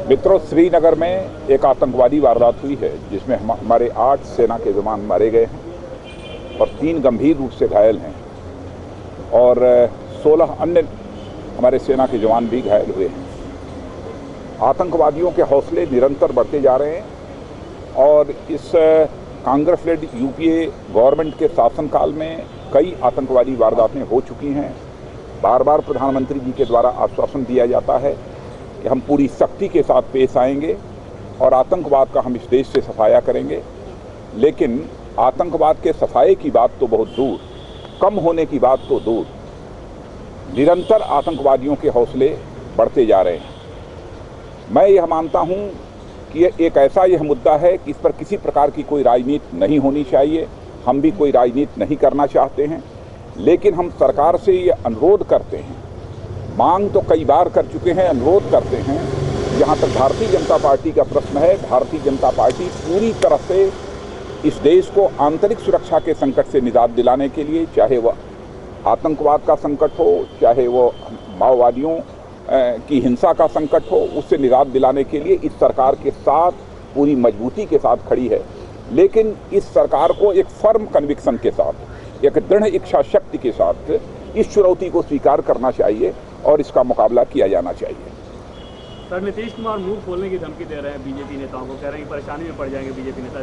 मित्रों, श्रीनगर में एक आतंकवादी वारदात हुई है जिसमें हमारे 8 सेना के जवान मारे गए हैं और 3 गंभीर रूप से घायल हैं और 16 अन्य हमारे सेना के जवान भी घायल हुए हैं। आतंकवादियों के हौसले निरंतर बढ़ते जा रहे हैं और इस कांग्रेस लेड यूपीए गवर्नमेंट के शासनकाल में कई आतंकवादी वारदातें हो चुकी हैं। बार बार प्रधानमंत्री जी के द्वारा आश्वासन दिया जाता है कि हम पूरी सख्ती के साथ पेश आएंगे और आतंकवाद का हम इस देश से सफाया करेंगे, लेकिन आतंकवाद के सफाए की बात तो बहुत दूर, कम होने की बात तो दूर, निरंतर आतंकवादियों के हौसले बढ़ते जा रहे हैं। मैं यह मानता हूं कि यह एक ऐसा मुद्दा है कि इस पर किसी प्रकार की कोई राजनीति नहीं होनी चाहिए। हम भी कोई राजनीति नहीं करना चाहते हैं, लेकिन हम सरकार से ये अनुरोध करते हैं, मांग तो कई बार कर चुके हैं, अनुरोध करते हैं। जहाँ तक भारतीय जनता पार्टी का प्रश्न है, भारतीय जनता पार्टी पूरी तरह से इस देश को आंतरिक सुरक्षा के संकट से निजात दिलाने के लिए, चाहे वह आतंकवाद का संकट हो, चाहे वो माओवादियों की हिंसा का संकट हो, उससे निजात दिलाने के लिए इस सरकार के साथ पूरी मजबूती के साथ खड़ी है। लेकिन इस सरकार को एक फर्म कन्विक्शन के साथ, एक दृढ़ इच्छा शक्ति के साथ इस चुनौती को स्वीकार करना चाहिए और इसका मुकाबला किया जाना चाहिए। सर, नीतीश कुमार मुंह खोलने की धमकी दे रहे हैं बीजेपी नेताओं को, कह रहे हैं कि परेशानी में पड़ जाएंगे बीजेपी नेता।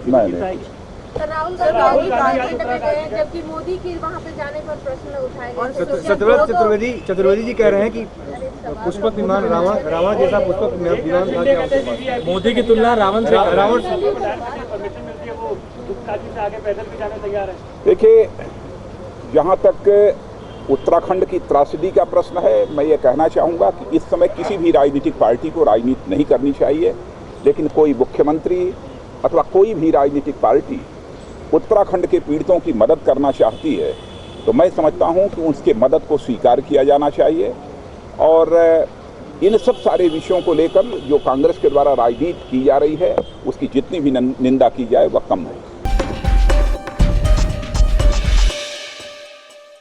राहुल गांधी गए, जबकि मोदी के वहां पे जाने पर प्रश्न उठाए गए। चतुर्वेदी जी कह रहे हैं कि पुष्पक विमान रावण जैसा पुष्पक विमान था। मोदी की तुलना रावण से देखिए, जहाँ तक उत्तराखंड की त्रासदी का प्रश्न है, मैं ये कहना चाहूँगा कि इस समय किसी भी राजनीतिक पार्टी को राजनीति नहीं करनी चाहिए, लेकिन कोई मुख्यमंत्री अथवा कोई भी राजनीतिक पार्टी उत्तराखंड के पीड़ितों की मदद करना चाहती है तो मैं समझता हूँ कि उसके मदद को स्वीकार किया जाना चाहिए और इन सब सारे विषयों को लेकर जो कांग्रेस के द्वारा राजनीति की जा रही है उसकी जितनी भी निंदा की जाए वह कम है।